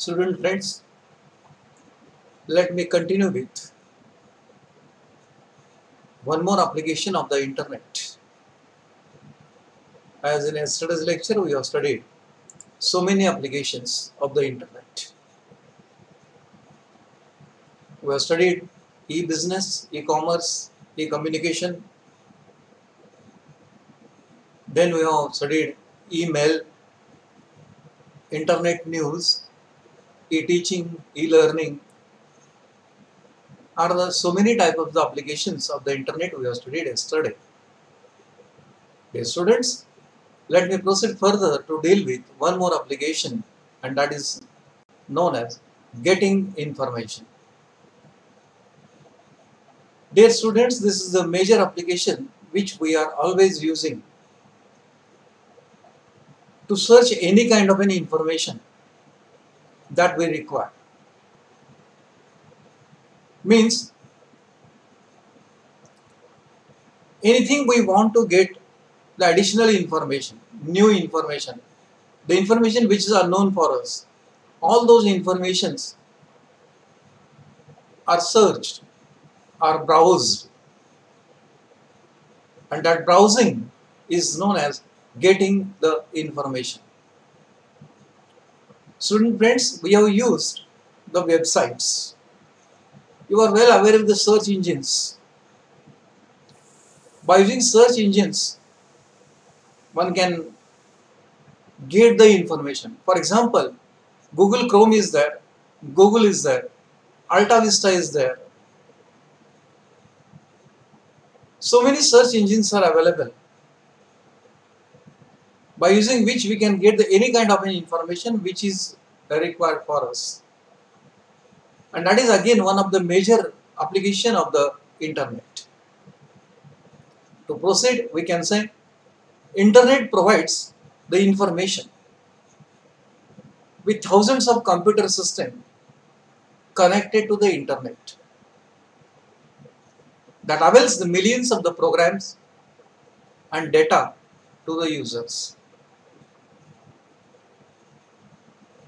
Student friends, let me continue with one more application of the internet. As in yesterday's lecture, we have studied so many applications of the internet. We have studied e-business, e-commerce, e-communication. Then we have studied email, internet news, e-teaching, e-learning. Are the so many types of the applications of the internet we have studied yesterday. Dear students, let me proceed further to deal with one more application, and that is known as getting information. Dear students, this is the major application which we are always using to search any kind of any information that we require. Means anything we want to get the additional information, new information, the information which is unknown for us, all those informations are searched, are browsed, and that browsing is known as getting the information. Student friends, we have used the websites. You are well aware of the search engines. By using search engines, one can get the information. For example, Google Chrome is there, Google is there, Alta Vista is there. So many search engines are available, by using which we can get any kind of information which is required for us. And that is again one of the major application of the internet. To proceed, we can say internet provides the information with thousands of computer systems connected to the internet that avails the millions of the programs and data to the users.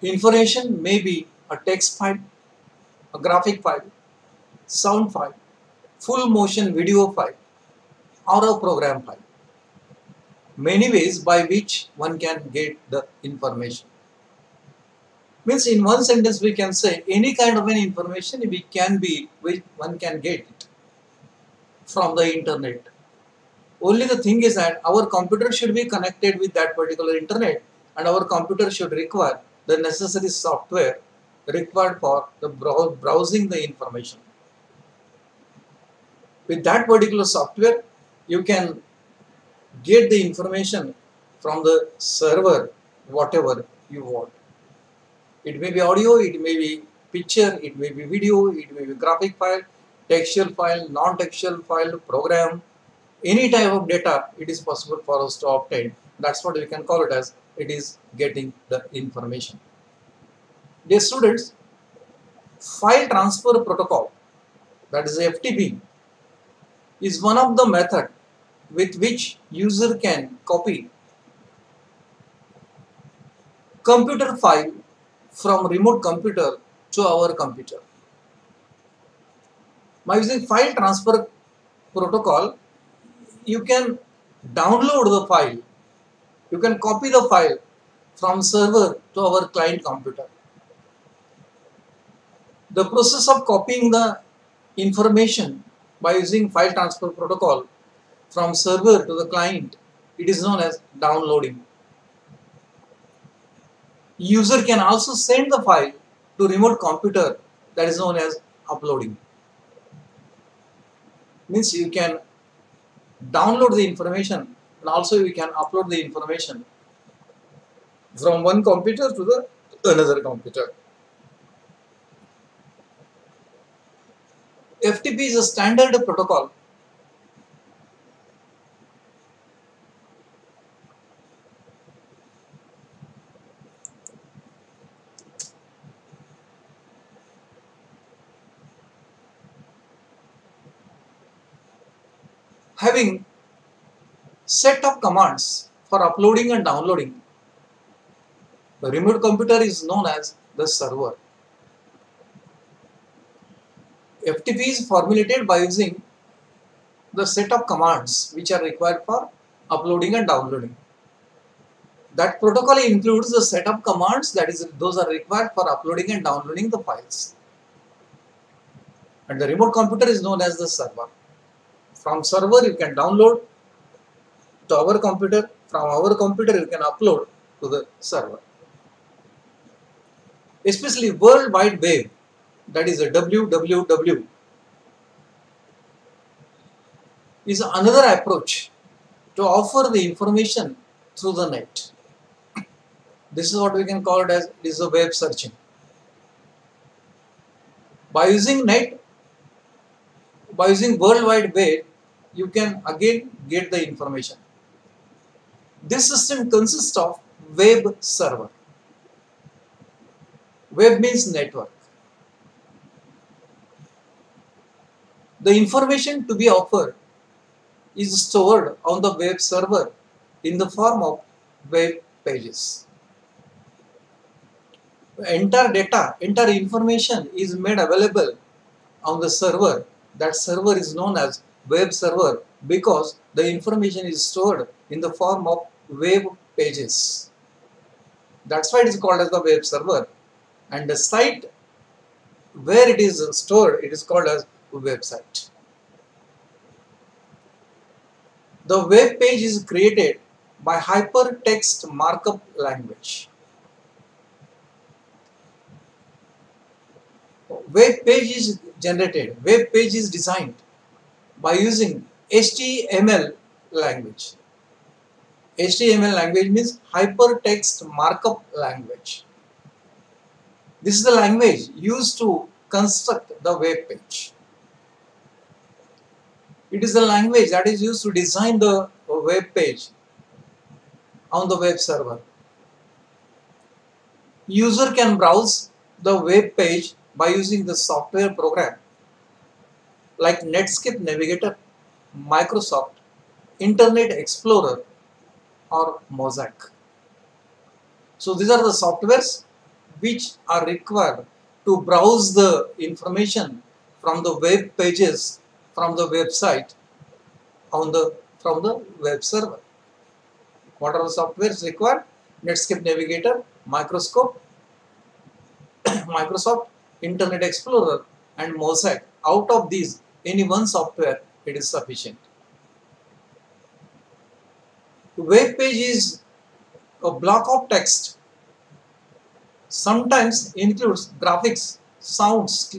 Information may be a text file, a graphic file, sound file, full motion video file, or a program file. Many ways by which one can get the information. Means in one sentence we can say any kind of an information one can get it from the internet. Only the thing is that our computer should be connected with that particular internet, and our computer should require the necessary software required for the browsing the information. With that particular software, you can get the information from the server, whatever you want. It may be audio, it may be picture, it may be video, it may be graphic file, textual file, non-textual file, program, any type of data it is possible for us to obtain. That's what we can call it as it is getting the information. Dear students, file transfer protocol, that is FTP, is one of the method with which user can copy computer file from remote computer to our computer. By using file transfer protocol, you can download the file, you can copy the file from server to our client computer. The process of copying the information by using file transfer protocol from server to the client, it is known as downloading. User can also send the file to remote computer, that is known as uploading. Means you can download the information and also you can upload the information from one computer to the another computer. FTP is a standard protocol having set of commands for uploading and downloading. The remote computer is known as the server. FTP is formulated by using the set of commands which are required for uploading and downloading. That protocol includes the set of commands, that is, those are required for uploading and downloading the files. And the remote computer is known as the server. From server you can download to our computer, from our computer you can upload to the server. Especially World Wide Web, that is a WWW, is another approach to offer the information through the net. This is what we can call it as is a web searching. By using net, by using World Wide Web, you can again get the information. This system consists of web server. Web means network. The information to be offered is stored on the web server in the form of web pages. Entire data, entire information is made available on the server. That server is known as web server because the information is stored in the form of web pages. That's why it is called as the web server. And the site where it is stored, it is called as website. The web page is created by hypertext markup language. Web page is generated, web page is designed by using HTML language. HTML language means hypertext markup language. This is the language used to construct the web page. It is the language that is used to design the web page on the web server. User can browse the web page by using the software program like Netscape Navigator, Microsoft, Internet Explorer or Mosaic. So these are the softwares which are required to browse the information from the web pages from the website from the web server. What are the softwares required? Netscape Navigator, Microsoft, Internet Explorer and Mosaic. Out of these, any one software, it is sufficient. Web page is a block of text. Sometimes includes graphics, sounds,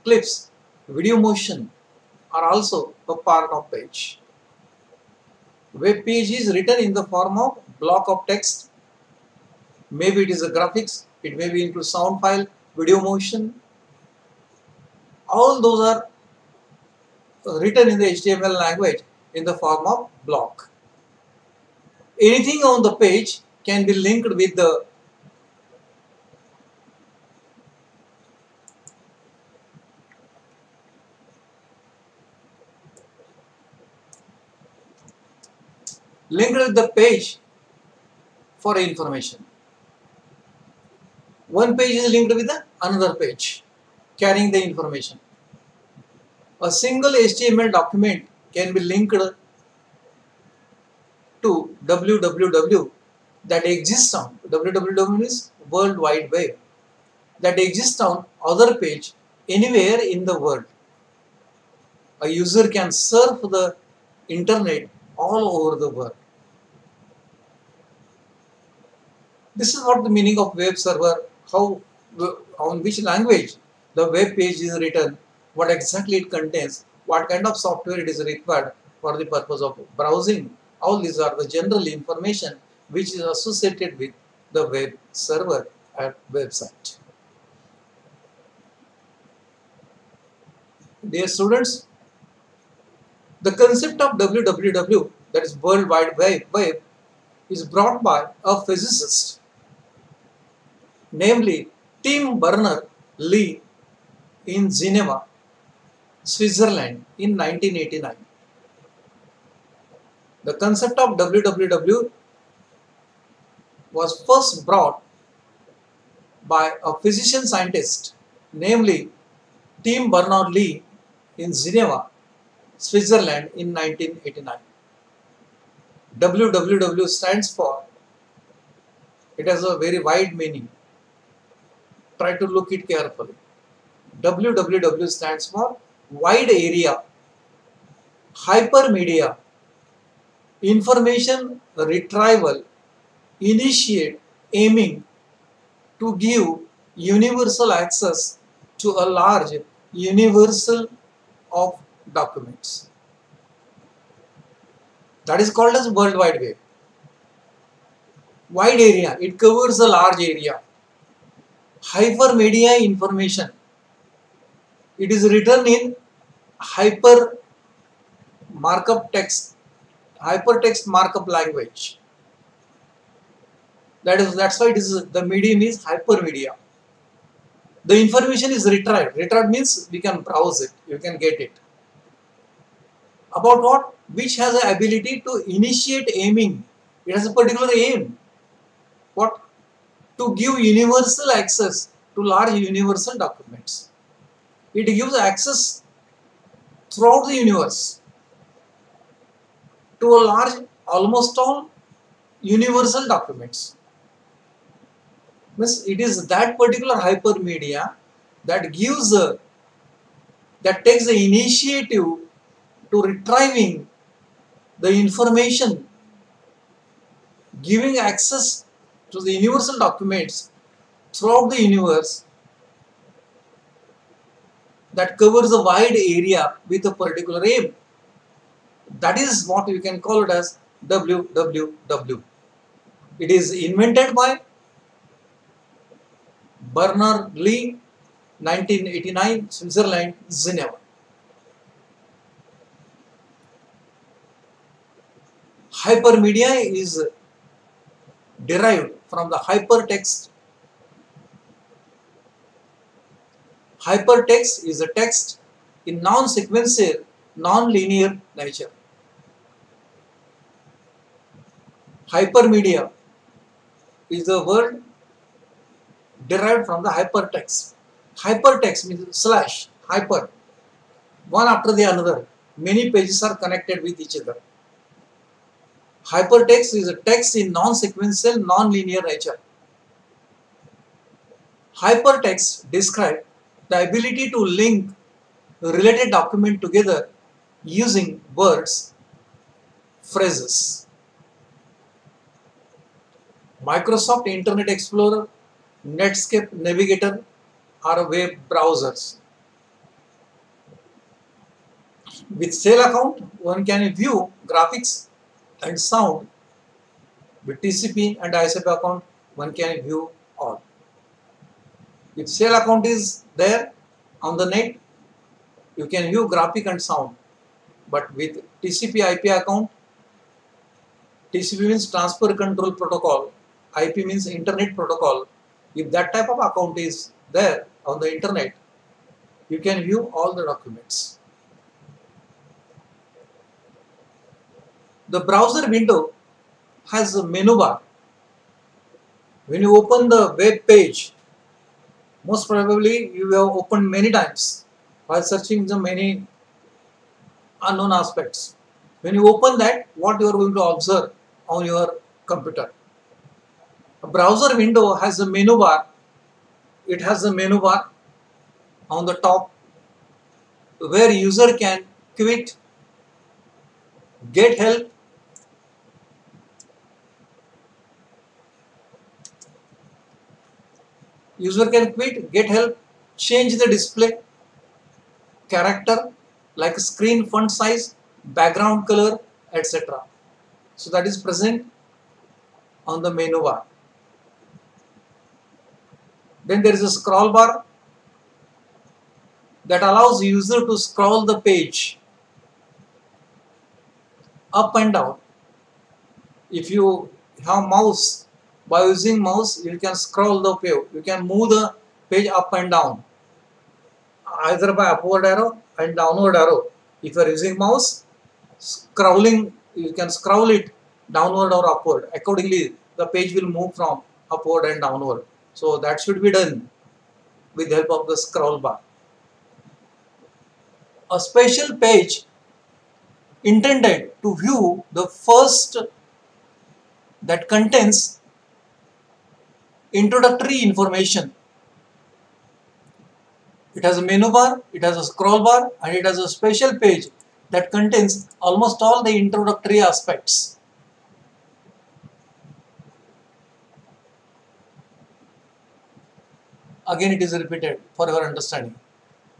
clips, video motion are also a part of page. Web page is written in the form of block of text. Maybe it is a graphics, it may be into sound file, video motion. All those are written in the HTML language in the form of block. Anything on the page can be linked with the page for information. One page is linked with another page carrying the information. A single HTML document can be linked to www that exists on www is World Wide Web that exists on other page anywhere in the world. A user can surf the internet all over the world. This is what the meaning of web server, how, on which language the web page is written, what exactly it contains, what kind of software it is required for the purpose of browsing. All these are the general information which is associated with the web server and website. Dear students, the concept of WWW, that is World Wide Web, is brought by a physicist, namely Tim Berners-Lee in Geneva, Switzerland in 1989. The concept of WWW was first brought by a physician scientist, namely Tim Berners-Lee in Geneva, Switzerland in 1989. WWW stands for, it has a very wide meaning. Try to look it carefully. WWW stands for wide area, hypermedia, information retrieval, initiate, aiming to give universal access to a large universal of documents. That is called as World Wide Web. Wide area, it covers a large area. Hypermedia information, it is written in hyper markup text, hypertext markup language. That's why it is, the medium is hypermedia. The information is retrieved. Retrieved means we can browse it, you can get it. About what? Which has the ability to initiate aiming. It has a particular aim. What? To give universal access to large universal documents. It gives access throughout the universe to a large, almost all universal documents. Means it is that particular hypermedia that gives, that takes the initiative to retrieving the information, giving access to the universal documents throughout the universe, that covers a wide area with a particular aim. That is what you can call it as WWW. It is invented by Berners-Lee, 1989, Switzerland, Geneva. Hypermedia is derived from the hypertext. Hypertext is a text in non-sequential, non-linear nature. Hypermedia is the word derived from the hypertext. Hypertext means slash, hyper, one after the another. Many pages are connected with each other. Hypertext is a text in non-sequential, non-linear nature. Hypertext describes the ability to link a related document together using words, phrases. Microsoft Internet Explorer, Netscape Navigator are web browsers. With Sail account, one can view graphics and sound. With TCP and ISP account, one can view all. If Sail account is there on the net, you can view graphic and sound. But with TCP IP account, TCP means Transfer Control Protocol, IP means Internet Protocol. If that type of account is there on the internet, you can view all the documents. The browser window has a menu bar. When you open the web page, most probably you have opened many times while searching the many unknown aspects. When you open that, what you are going to observe on your computer? A browser window has a menu bar. It has a menu bar on the top where user can quit, get help, change the display, character like screen font size, background color, etc. So that is present on the menu bar. Then there is a scroll bar that allows user to scroll the page up and down. If you have mouse, by using mouse you can scroll the page, you can move the page up and down either by upward arrow and downward arrow. If you are using mouse, scrolling, you can scroll it downward or upward. Accordingly the page will move from upward and downward. So that should be done with the help of the scroll bar. A special page intended to view the first that contains introductory information. It has a menu bar, it has a scroll bar, and it has a special page that contains almost all the introductory aspects. Again, it is repeated for your understanding.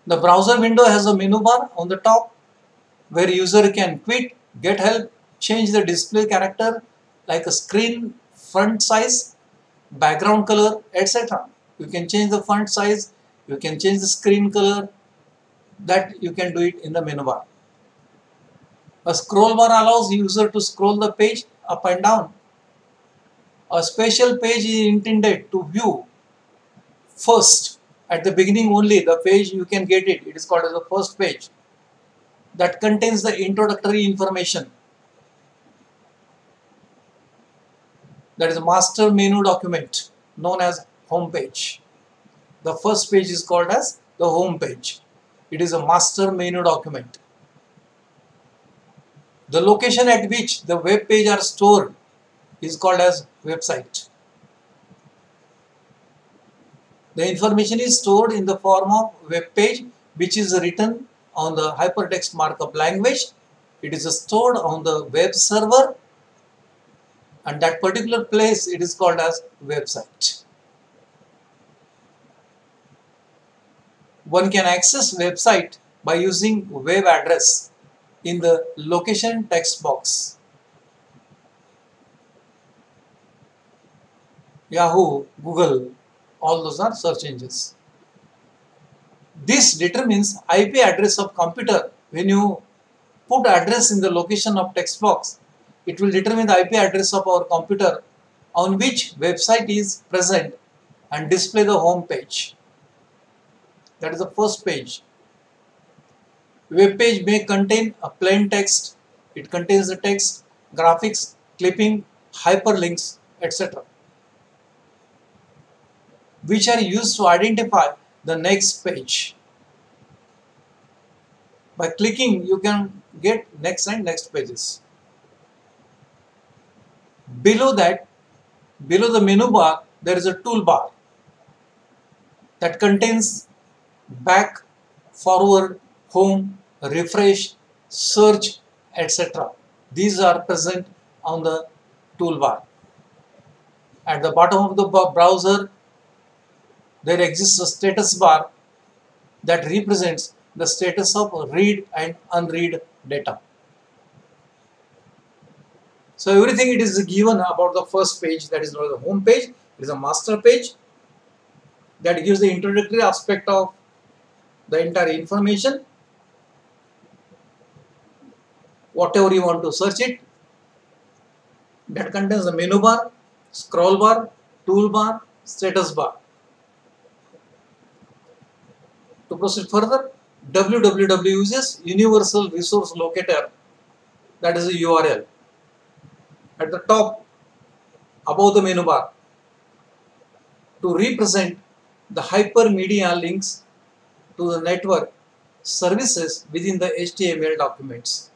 The browser window has a menu bar on the top where user can quit, get help, change the display character like a screen font size, background color, etc. You can change the font size, you can change the screen color, that you can do it in the menu bar. A scroll bar allows user to scroll the page up and down. A special page is intended to view first. At the beginning only, the page you can get it. It is called as the first page. That contains the introductory information. That is a master menu document known as home page. The first page is called as the home page. It is a master menu document. The location at which the web page are stored is called as website. The information is stored in the form of web page which is written on the hypertext markup language. It is stored on the web server, and that particular place it is called as website. One can access website by using web address in the location text box. Yahoo, Google, all those are search engines. This determines IP address of computer. When you put address in the location of text box, it will determine the IP address of our computer on which website is present and display the home page. That is the first page. Web page may contain a plain text. It contains the text, graphics, clipping, hyperlinks, etc., which are used to identify the next page. By clicking, you can get next and next pages. Below that, below the menu bar, there is a toolbar that contains back, forward, home, refresh, search, etc. These are present on the toolbar. At the bottom of the browser, there exists a status bar that represents the status of read and unread data. So everything it is given about the first page, that is known as the home page. It is a master page that gives the introductory aspect of the entire information. Whatever you want to search it, that contains the menu bar, scroll bar, toolbar, status bar. To proceed further, www uses Universal Resource Locator, that is a URL. At the top, above the menu bar, to represent the hypermedia links to the network services within the HTML documents.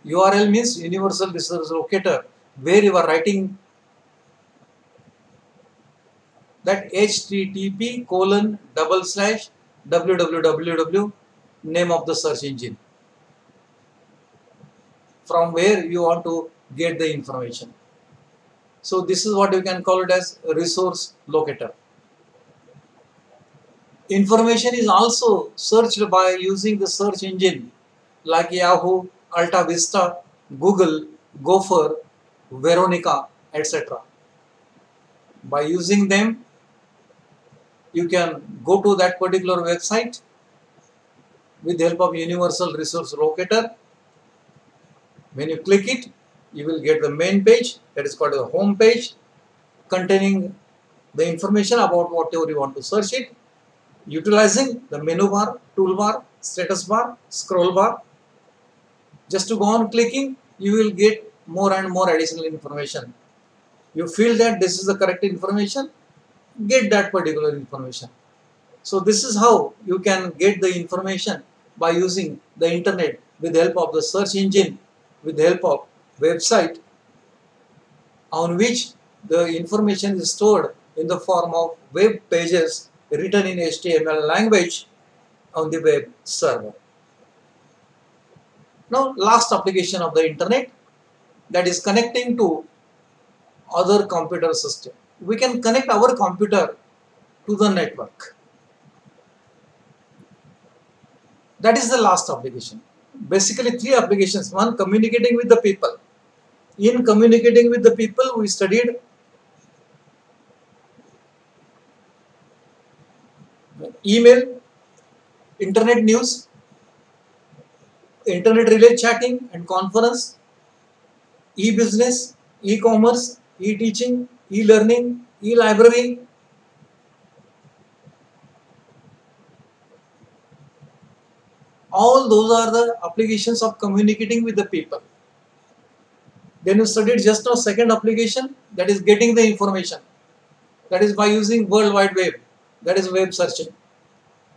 URL means Universal Resource Locator, where you are writing that http://www name of the search engine, from where you want to get the information. So this is what you can call it as a resource locator. Information is also searched by using the search engine like Yahoo, Alta Vista, Google, Gopher, Veronica, etc. By using them, you can go to that particular website with the help of Universal Resource Locator. When you click it, you will get the main page, that is called the home page, containing the information about whatever you want to search it, utilizing the menu bar, toolbar, status bar, scroll bar. Just to go on clicking, you will get more and more additional information. You feel that this is the correct information, get that particular information. So this is how you can get the information by using the internet with the help of the search engine, with the help of website on which the information is stored in the form of web pages written in HTML language on the web server. Now, last application of the internet, that is connecting to other computer system. We can connect our computer to the network. That is the last application. Basically, three applications. One, communicating with the people. In communicating with the people, we studied email, internet news, internet relay chatting and conference, e-business, e-commerce, e-teaching, e-learning, e-library. All those are the applications of communicating with the people. Then you studied just now second application, that is getting the information. That is by using World Wide Web, that is web searching.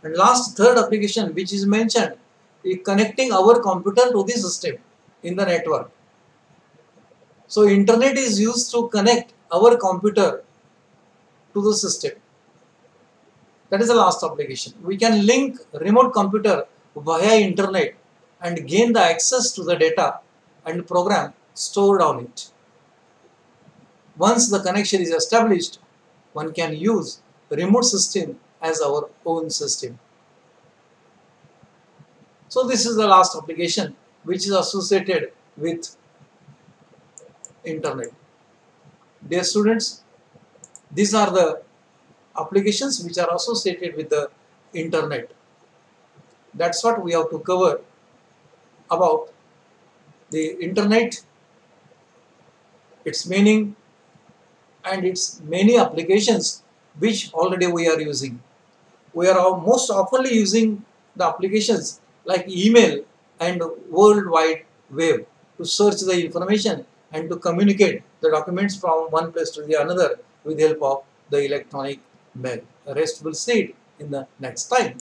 And last third application which is mentioned is connecting our computer to the system in the network. So internet is used to connect our computer to the system. That is the last application. We can link remote computer via internet and gain the access to the data and program stored on it. Once the connection is established, one can use the remote system as our own system. So this is the last application which is associated with internet. Dear students, these are the applications which are associated with the internet. That's what we have to cover about the internet, its meaning and its many applications which already we are using. We are most oftenly using the applications like email and World Wide Web to search the information and to communicate the documents from one place to the another with the help of the electronic mail. The rest we'll see it in the next time.